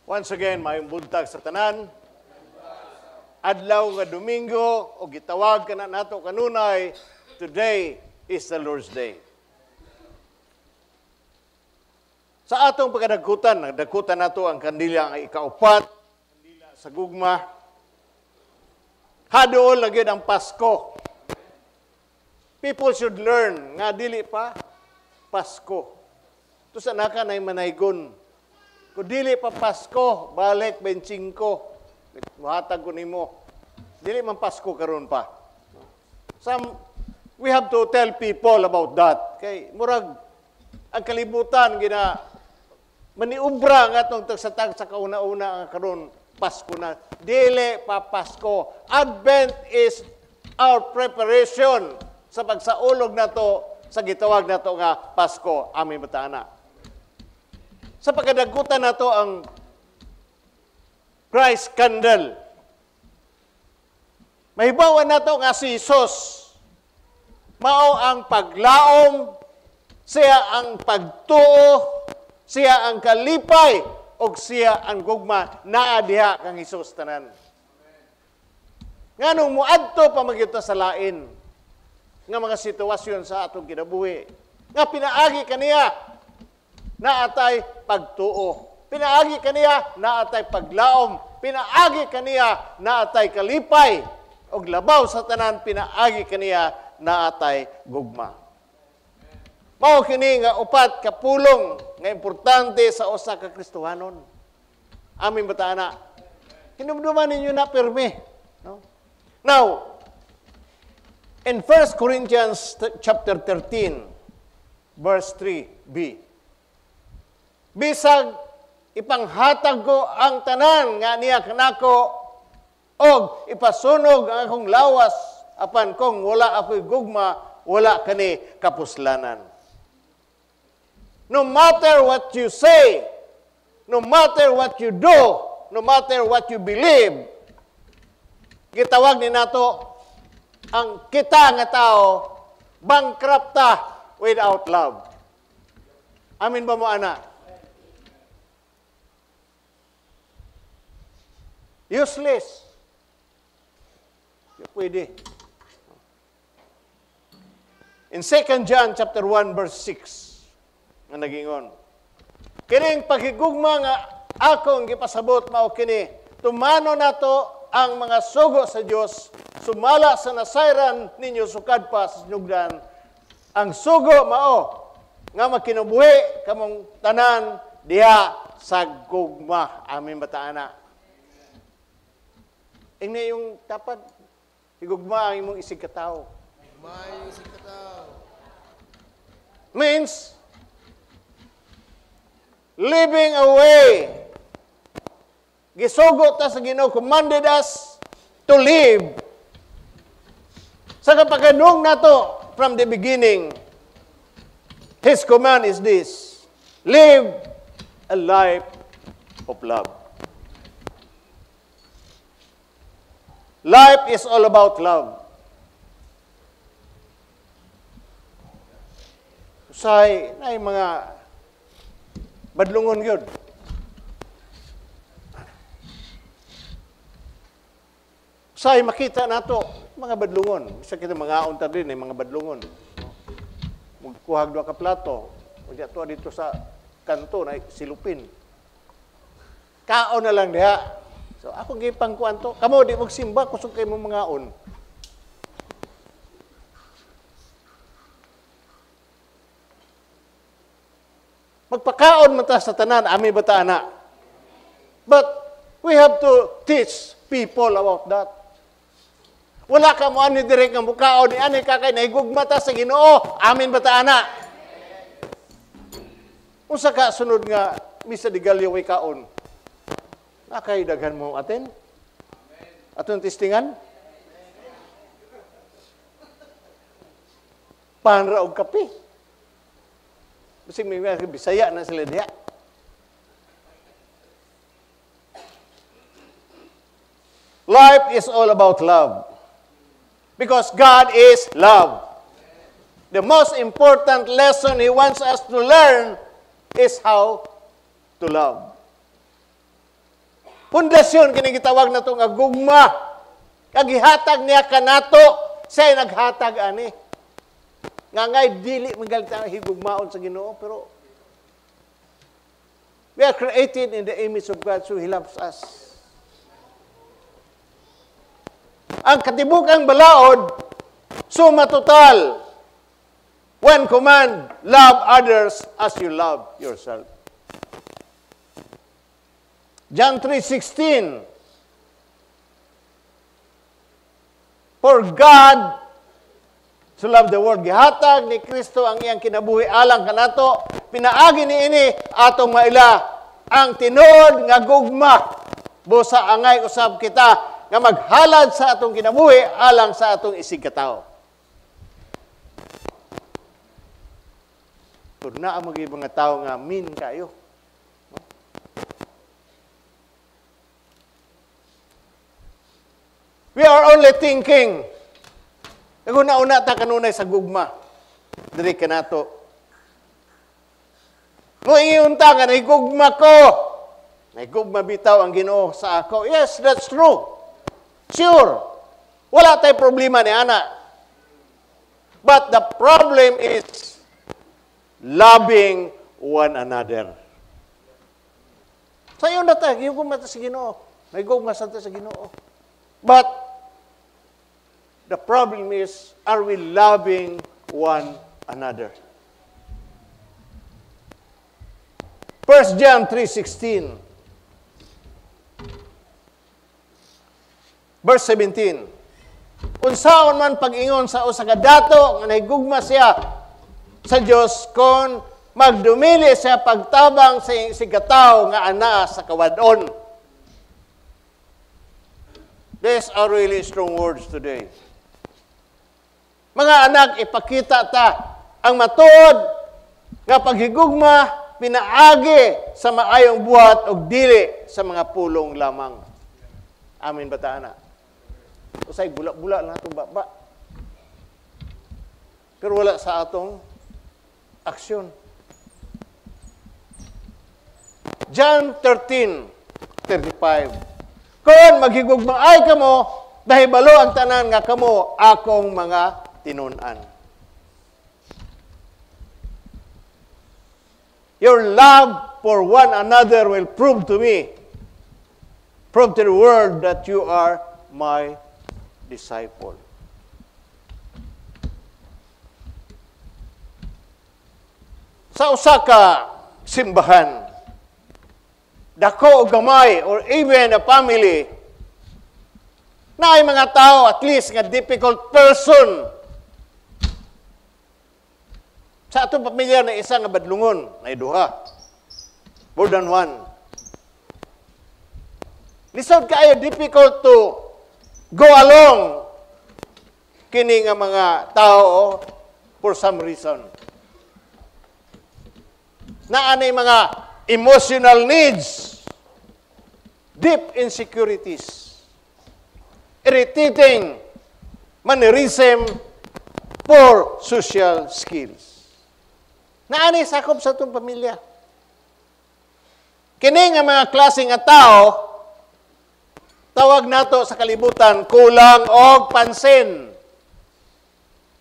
Once again, maayong buntag sa tanan. Adlaw nga Domingo, o gitawag ka na nato kanunay, today is the Lord's Day. Sa atong pagkadagkutan, nagdagkutan nato ang kandila nga ikaupat, kandila sa gugma. Hadool na gyud ang Pasko. People should learn nga dili pa Pasko. Ito sa naka na manaygon. Kung dili pa Pasko, balik 25. Muhatag ko nimo. Dili man Pasko karon pa. We have to tell people about that. Kay murag ang kalibutan gina maniubra nga tong tagsatag sa kauna-una nga karon Pasko na. Dili pa Pasko. Advent is our preparation sa pagsaulog nato sa gitawag nato nga Pasko. Amin batana. Sa pagkadagutan nato ang Christ candle. Mahibawan nato nga si Jesus. Mao ang paglaom, siya ang pagtuo, siya ang kalipay, o siya ang gugma. Naa diha kang Jesus tanan. Nganong muadto pa magyuta sa lain nga mga sitwasyon sa atong kinabuhi. Nga pinaagi kaniya naatay pagtuo. Pinaagi kaniya naatay paglaom. Pinaagi kaniya naatay kalipay. Og labaw sa tanan pinaagi kaniya naatay gugma. Mao kini nga upat ka pulong nga importante sa usa ka Kristohanon. Amin bataana. Hinumduman ninyo na pirmi, no? Now, in 1 Corinthians chapter 13, verse 3b, bisag ipanghatag ko ang tanan nga niya kanako og ipasunog ang akong lawas apan kung wala ako'y gugma, wala kani kapuslanan. No matter what you say, no matter what you do, no matter what you believe, gitawag ni nato ang kita nga tao bankrupta without love. Amin ba mo, ana? Useless. Pwede. In 2 John chapter 1 verse 6 nga nagingon. Kining paghigugma nga akong gipasabot mao kini, tumano nato ang mga sugo sa Dios, sumala sa nasayran ninyo sukad pa sa sinugdan. Ang sugo mao nga makinabuhi kamong tanan diha sa gugma. Amin bataana. Ingna yung dapat higugma ang imong isig katao. Higugma ang isig katao. Means living away. Gisugo ta sa Ginoo, commanded us to live. Sa kapagkanung nato from the beginning, His command is this: live a life of love. Life is all about love. Usay na yung mga badlungon yun. Usay makita nato mga badlungon. Isa kita mga aunta din mga badlungon. Magkuhag doa ka plato. O dito sa kanto na silupin. Kaon na lang diha. So, ako gipang kuan to. Kamo, di magsimba, kusog kayo mong mga on. Magpakaon man ta sa tanan, ami bata na. But, we have to teach people about that. Wala ka mo ani direk ng bukaon, ni ani kakay, naigugma ta sa Ginoo, amin bata na. Usa ka sunod nga, misa di galyo way kaon. Nakay daghan mo atin? Atong testingan? Panra og kape. Bisig may Bisaya na sila diha. Life is all about love. Because God is love. The most important lesson He wants us to learn is how to love. Pundasyon kini gitawag nato nga gugma. Kag gihatag niya kanato, siya naghatag ani. Nga ngay dili magalit ang higugmaon sa Ginoo, pero we are created in the image of God, so He loves us. Ang katibukang balaod, suma total. One command, love others as you love yourself. John 3:16. For God so love the world. Gihatag ni Kristo ang iyang kinabuhi alang kanato. Pinaagi ni ini atong maila ang tinuod nga gugma. Busa angay usab kita nga maghalad sa atong kinabuhi alang sa atong isig katao. Kung naa mga mga tao nga mean kayo. We are only thinking. Kung nauna ta kanunay sa gugma, diri ka nato. Kung iunta nga, naigugma ko. Naigugma bitaw ang Ginoo sa ako. Yes, that's true. Sure. Wala tayong problema ni Ana. But the problem is loving one another. Sa iyo na tayo, gugma ta sa Ginoo. Naigugma sa Ginoo. But the problem is, are we loving one another? 1 John 3:16. Verse 17. Unsaon man pag-ingon sa usa ka dato nga nahigugma siya sa Dios kon magdumili siya pagtabang sa sigataw nga ana sa kawadon. These are really strong words today. Mga anak, ipakita ta ang matuod nga paghigugma pinaagi sa maayong buhat o dili sa mga pulong lamang. Amin ba ta, ana? Usay bula-bula lang itong baba. Pero wala sa atong aksyon. John 13:35. Kung maghigugma ay kamo, dahil balo ang tanan nga kamo akong mga tinunan. Your love for one another will prove to the world that you are my disciple. Sa usa ka simbahan, dako o gamay, or even a family, na ay mga tao, at least nga difficult person. Sa atong pamilya na isa nga badlungon, na duha. More than one. Lisod kaayo difficult to go along kini nga mga tao for some reason. Naanay mga emotional needs, deep insecurities, irritating mannerism, poor social skills. Naanay sakop sa itong pamilya. Kini nga mga klase nga tao, tawag nato sa kalibutan, kulang og pansin.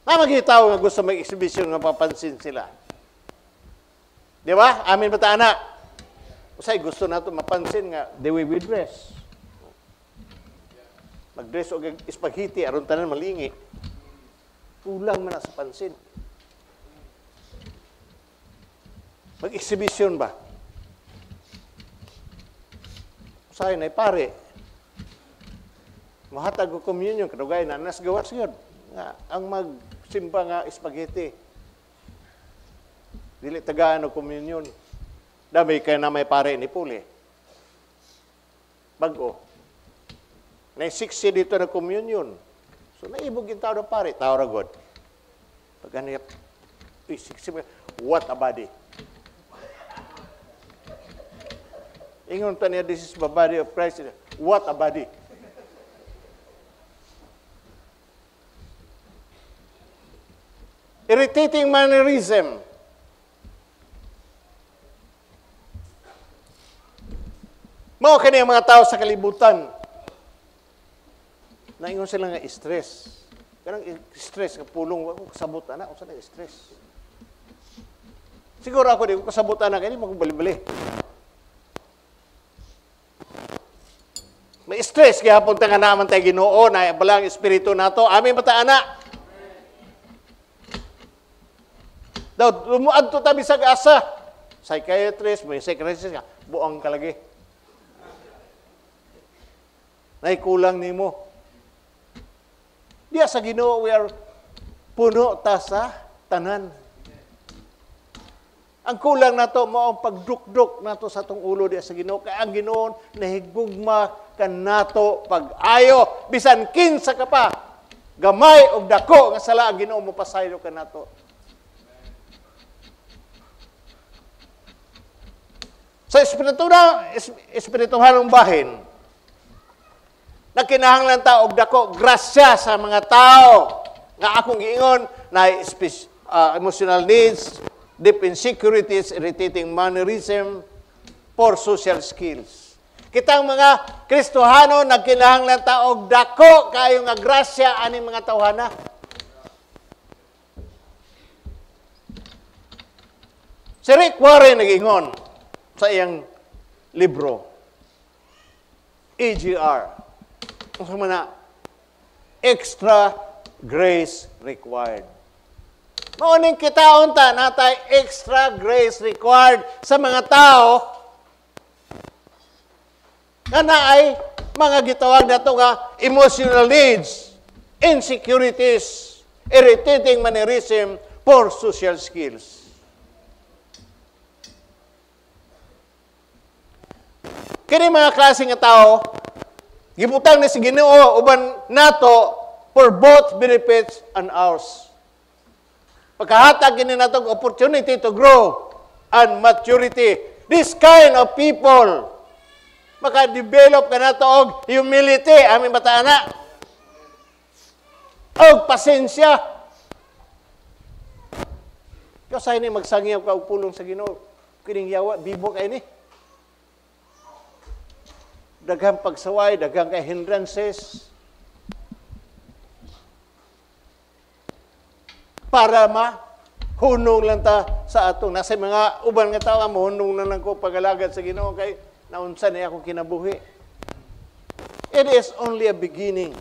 Na magitaw nga gusto mag-exhibition nga papansin sila. Di ba? Amin ba ta, anak? Usay gusto nato mapansin nga the way we dress. Mag-dress og spaghetti aron tanan malingi. Kulang man na sa pansin. Mag-exhibition ba? Usay na pare. Mahatag ko communion kadugay na nas gawas gyud. Nga ang magsimba nga spaghetti. Dili tagaan og communion. Dami kay na may pare ni Puli. Bag-o. Nay 60 dito na communion. So naibog yung tao ng pare, tao ra god. Pag ano 60, what a body. Ingon ta niya, this is the body of Christ. What a body. Irritating mannerism. Mao kani ang mga tao sa kalibutan. Naingon sila nga stress. Kanang stress ka pulong wa ko kasabot ana unsa na stress. Siguro ako di ko kasabot ana kani magubali-bali. May stress kaya hapon nga naman tay Ginoo na balang espiritu nato amin bata ana. Daw lumuad to ta bisag asa. Psychiatrist, may psychiatrist ka, buang ka lagi. Naikulang nimo. Diya sa Ginoo we are puno ta sa tanan. Ang kulang nato mao ang pagdukdok nato sa atong ulo diya sa Ginoo kay ang Ginoo nahigugma kanato pag-ayo bisan kinsa ka pa. Gamay og dako nga sala ang Ginoo mo pasaylo kanato. Sa espirituhalong bahin, na kinahanglan ta og dako grasya sa mga tao nga akong giingon na emotional needs, deep insecurities, irritating mannerism, poor social skills. Kitang mga Kristohano nagkinahanglan ta og dako kaayo nga grasya aning mga tawhana. Si Rick Warren nag-ingon sa iyang libro, EGR, kung na extra grace required. Mauning kitaon ta natay extra grace required sa mga tao nga naay mga gitawag nato nga emotional needs, insecurities, irritating mannerism, poor social skills. Kini mga klase nga tao, gibutang ni si Ginoo uban nato for both benefits and ours. Pagkahatag kini nato opportunity to grow and maturity. This kind of people maka-develop ka nato og humility, aming bataana. Og pasensya. Kasi ni magsangyaw ka og pulong sa Ginoo. Kining yawa bibo kay ni. Daghang pagsaway, daghang kay hindrances. Para hunong lang ta sa atong nasa mga uban nga tawo mohunong na lang ko pagalagad sa Ginoo kay naunsa niya akong kinabuhi. It is only a beginning.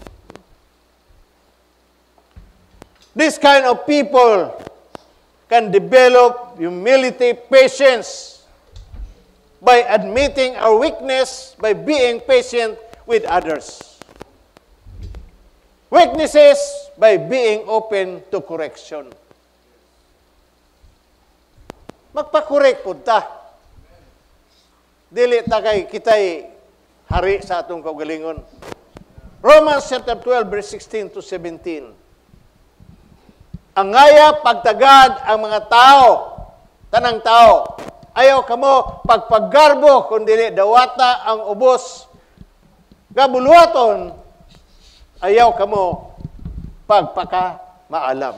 This kind of people can develop humility, patience, by admitting our weakness, by being patient with others. Weaknesses, by being open to correction. Magpakorek po ta. Dili ta kay kitay hari sa atong kaugalingon. Romans chapter 12, verse 16 to 17. Ang ngaya pagtagad ang mga tao, tanang tao, ayaw kamo pagpaggarbo kung dili dawata ang ubos. Gabuluaton, ayaw kamo pagpaka-maalam.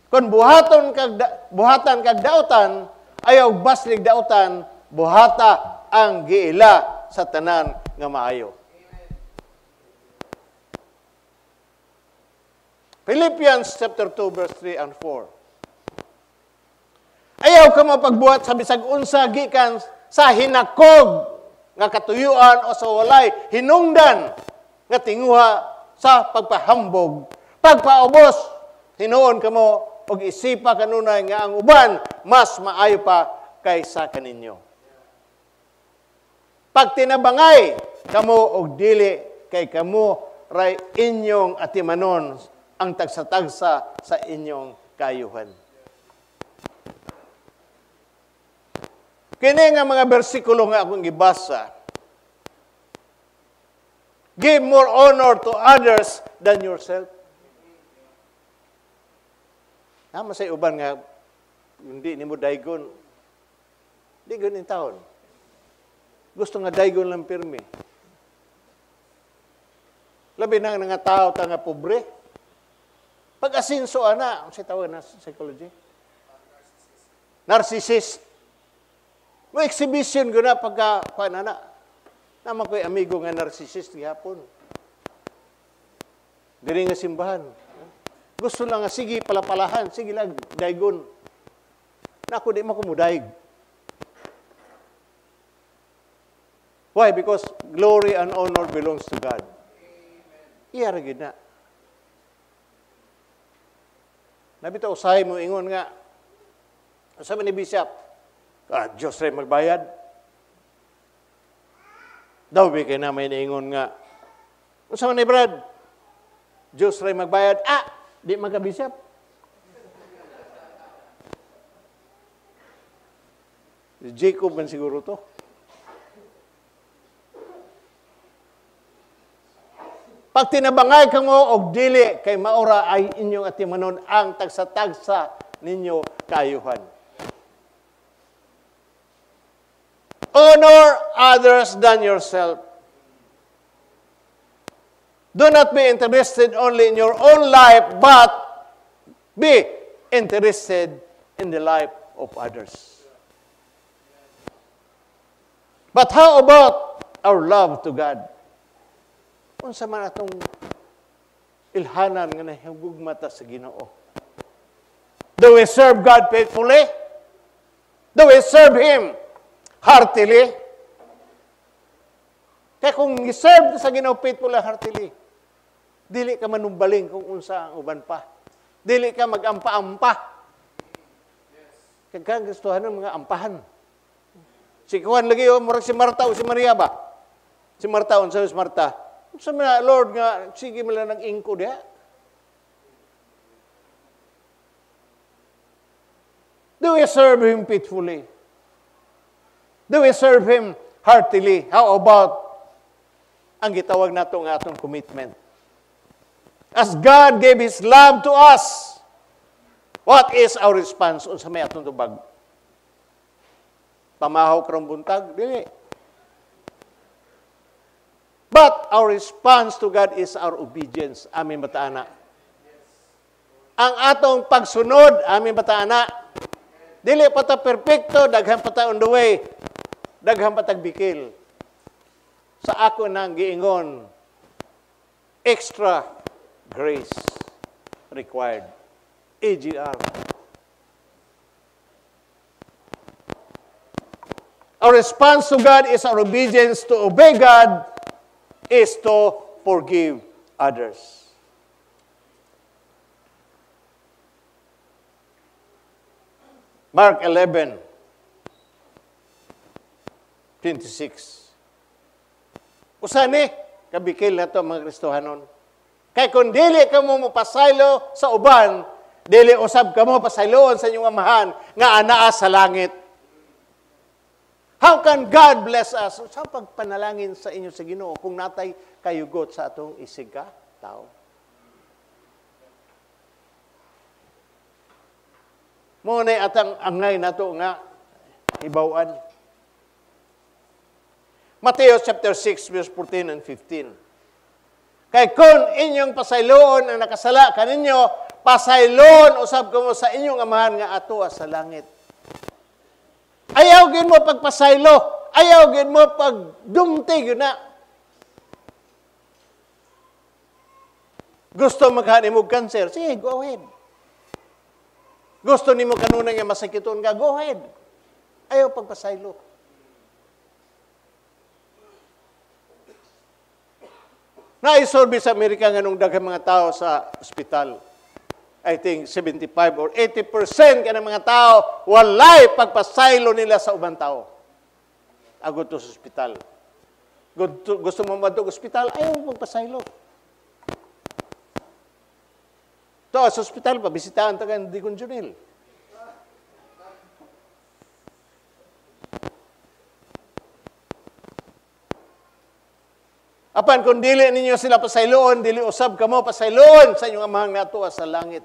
Kung buhatan kag dautan, ayaw baslig dautan, buhata ang giila sa tanan nga maayo. Philippians chapter 2, verse 3 and 4. Ayaw ka mapagbuhat sa bisag unsa gikan sa hinakog nga katuyuan o sa walay hinungdan nga tinguha sa pagpahambog, pagpaubos. Hinuon kamo og isipa kanunay nga ang uban mas maayo pa kaysa kaninyo. Pag tinabangay kamo og dili kay kamo ray inyong atimanon ang tagsa-tagsa sa inyong kayuhan. Kini nga mga bersikulo nga akong gibasa. Give more honor to others than yourself. Masay uban nga hindi nimo daygon. Daygon in taon. Gusto nga daygon lang pirmi. Labi na nga tao ta nga pobre. Pag asinso ana, sa tawag na psychology. Narcissist. Mo exhibition guna pagka panana. Naman ko'y amigo nga narcissist gihapon. Diri nga simbahan. Gusto lang nga, sige palapalahan, sige lang, daygon. Naku, di makumudayg. Why? Because glory and honor belongs to God. Iyara gid na. Nabitaw usahay mo ingon nga, sabi ni Bishop, Diyos rin magbayad. Daw kay na may naingon nga, sabi ni Brad, Diyos rin magbayad. Di magka-Bishop. Jacob man siguro to. Pag tinabangay ka mo og dili kay maura ay inyong atimanon ang tagsa-tagsa ninyo kaayuhan. Honor others than yourself. Do not be interested only in your own life, but be interested in the life of others. But how about our love to God? Unsa man atong ilhanan nga nahigugmata sa Ginoo? Do we serve God faithfully? Do we serve Him heartily? Kaya kung i-serve sa Ginoo faithfully heartily, dili ka manumbaling kung unsa ang uban pa. Dili ka mag-ampa-ampa. Kaya gustuhan ng mga ampahan. Si Kuhan lagi, murag si Marta o si Maria ba? Si Marta, unsa si Marta? Sa mga Lord nga, sige mo lang ng ingko diya. Do we serve Him faithfully? Do we serve Him heartily? How about ang gitawag nato nga atong commitment? As God gave His love to us, what is our response unsa may atong tubag? Pamahaw karong buntag? Dili. But our response to God is our obedience. Amin bataana. Ang atong pagsunod, amin bataana. Dili pa ta perfecto, daghan pa ta on the way. Daghan pa tagbikil. Sa ako nang giingon, extra grace required. AGR. Our response to God is our obedience to obey God is to forgive others. Mark 11:26. Usani, kabikil na ito mga Kristohanon. Kaya kung dili ka mo mapasaylo sa uban, dili usab ka mo pasayloon sa inyong amahan nga anaa sa langit. How can God bless us? Sa pagpanalangin sa inyo sa Ginoo kung natay kayugot sa atong isig ka, tao? Muna atang angay nato nga ibawan. Mateo chapter 6 verse 14 and 15. Kay kung inyong pasayloon ang nakasala kaninyo, pasayloon usab kamo sa inyong amahan nga ato sa langit. Ayaw gid mo pagpasaylo. Ayaw gid mo pagdumtig na. Gusto maghanimog cancer? Sige, go ahead. Gusto nimo kanunay nga masakiton ka? Go ahead. Ayaw pagpasaylo. Naisorbi sa Amerika nga nung daghang mga tao sa ospital. I think 75 or 80% ka ng mga tao walay pagpasaylo nila sa ubang tao. Agod to sa ospital. Gusto mo madug ospital? Ayaw magpasaylo. To sa ospital, pabisitahan taga di Junil. Apan kung dili ninyo sila pasayloon, dili usab kamo pasayloon sa inyong amahang natuwa sa langit.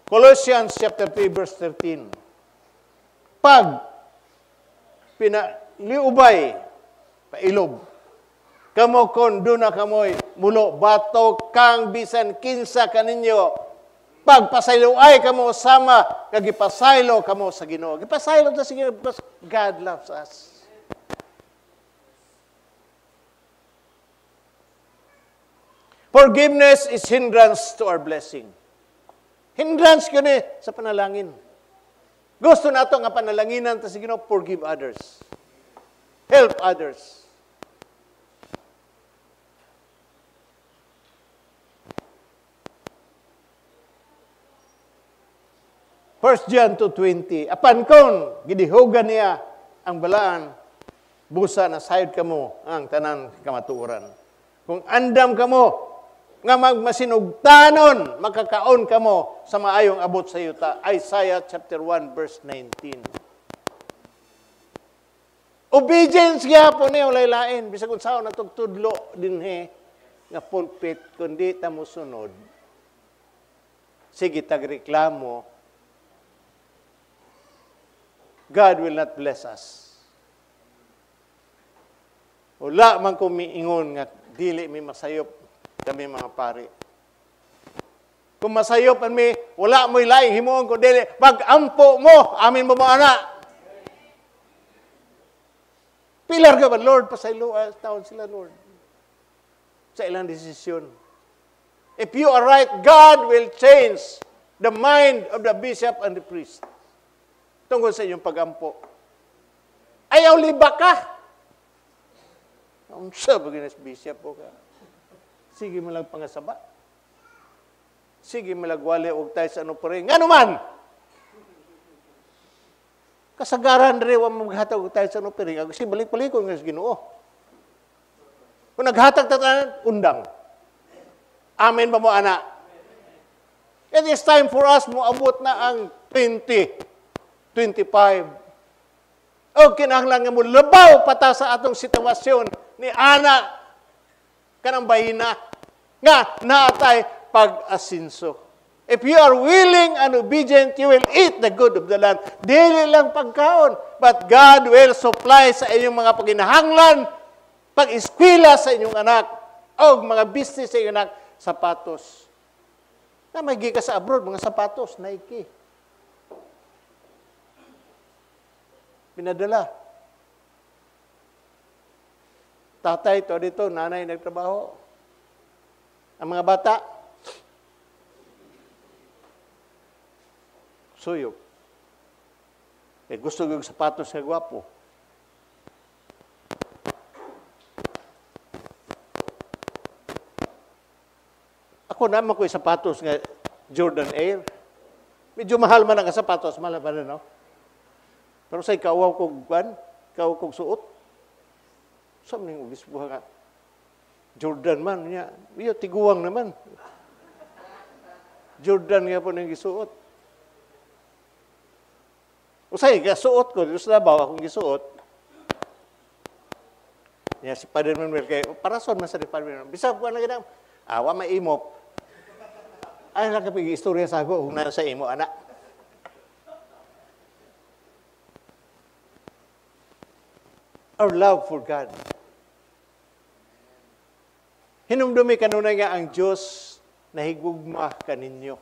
Colossians chapter 3 verse 13. Pag pinaliubay, pailob, kamo kon doon na kamoy mulo, bato kang bisan kinsa kaninyo, Pagpasayloay kamo sama, kagipasaylo kamo sa Ginoo. Gipasaylo ta sa Ginoo because God loves us. Forgiveness is hindrance to our blessing. Hindrance ko ni sa panalangin. Gusto nato nga panalanginan ta sa Ginoo, forgive others. Help others. 1 John 2:20, apan kon gidihugan niya ang balaan, busa na sayod kamo ang tanan kamatuoran. Kung andam kamo nga magmasinugtanon, makakaon kamo sa maayong abot sa yuta. Isaiah chapter 1 verse 19. Obedience gyapon ni walay lain bisag unsaon natong tudlo dinhi nga pulpit kundi ta mo sunod. Sige tagreklamo, God will not bless us. Wala man ko miingon nga dili mi masayop kami mga pari. Kung masayop man mi, wala mo'y laing himuon ko dili, pag-ampo mo, amin mo mga anak. Pilar ka ba, Lord? Pasaylo, taon sila, Lord. Sa ilang desisyon. If you are right, God will change the mind of the bishop and the priest. Tungkol sa inyong pag-ampo. Ayaw liba ka. Ang sabi ng bishop po ka. Sige malang pangasaba. Sige malagwali og tayo sa ano pa rin. Nga naman! Kasagaran rin ang maghatag og tayo sa ano pa rin. Kasi balik-balikon nga sa Ginoo. Kung naghatag tatanan, undang. Amen ba mo, anak? It is time for us mo abot na ang 20. 25. O kinahanglan nga mo labaw pata sa atong sitwasyon ni ana kanang bahina nga naatay pag-asinso. If you are willing and obedient, you will eat the good of the land. Dili lang pagkaon, but God will supply sa inyong mga paginahanglan, pag-eskwela sa inyong anak, o mga business sa inyong anak, sapatos. Na may gikas sa abroad, mga sapatos, Nike. Pinadala. Tatay to dito, nanay nagtrabaho. Ang mga bata, suyok. Gusto yung sapatos nga gwapo. Ako naman ko yung sapatos nga Jordan Air. Medyo mahal man ang sapatos, mahal pa rin, no? Pero sa ikawaw kong kwan, ikawaw kong suot. Saan yung ubis buha nga? Jordan man niya. Iyo, tiguang naman. Jordan nga po nang gisuot. O sa'yo, gasuot ko. Dito sa Davao, akong gisuot. Niya, si Padre Manuel, kaya, parason man sa di Padre Manuel. Bisa ko na ganang, awa may imop. Ay, nakapig istorya sa ako, kung nasa imo, anak. Our love for God. Hinumdumi kanunay nga ang Diyos na higugma kaninyo.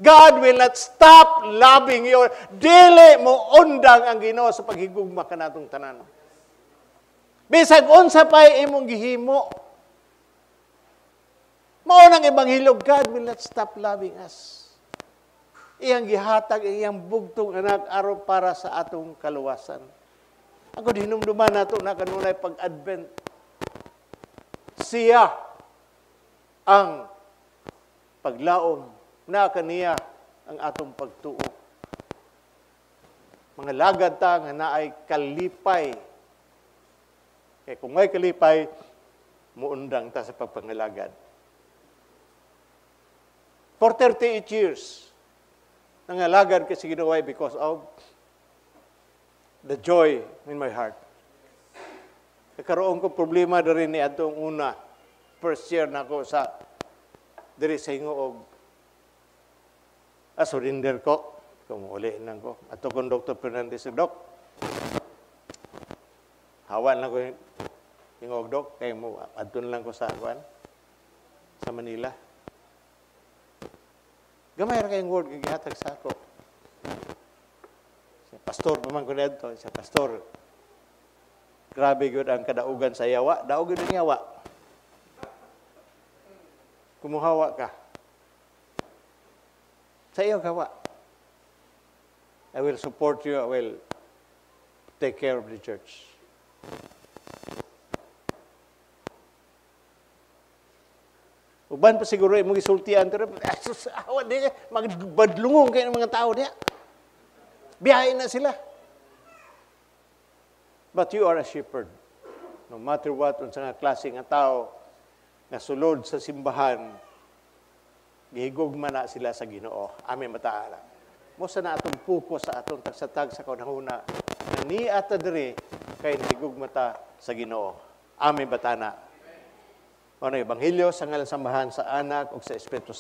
God will not stop loving you. Dili mo undang ang Ginoo sa paghigugma kanatong tanan. Bisag unsa pay imong gihimo. Mao nang ebanghelyo, God will not stop loving us. Iyang gihatag iyang bugtong anak aron para sa atong kaluwasan. Ako hinumduman nato na kanunay pag-advent. Siya ang paglaom na kaniya ang atong pagtuo. Mga lagad ta nga naay kalipay. Kaya kung may kalipay, muundang ta sa pagpangalagad. For 38 years, nangalagad ka sa Ginoo because of the joy in my heart. Nagkaroon ko problema na rin ni atong una. First year na ako sa diri sa Hingoog. Surrender ko. Kumuli lang ko. Ato kong Dr. Fernandez, Dok. Hawan lang ko yung Hingoog, Dok. Kaya mo, adun lang ko sa Manila. Gamay ra kayong word nga gihatag sa ako. Si pastor paman ko dito, si pastor. Grabe gyud ang kadaugan sa yawa, daog gyud ang yawa. Kumuhawa ka. Sa iyo gawa. I will support you, I will take care of the church. Uban pa siguro yung mga isultian, pero awan din, magbadlungong kayo ng mga tao niya. Biyahin na sila. But you are a shepherd. No matter what, unsa nga klase nga tao, nga sulod sa simbahan, gihigugma na sila sa Ginoo. Amen mataala. Mosa na atong pupos sa atong tagsatag sa kaunahuna, na ni ata diri kay nahigugma ta sa Ginoo. Amen batana. Ano yung Ebanghelyo sa ngalan sambahan sa Anak ug sa Espiritu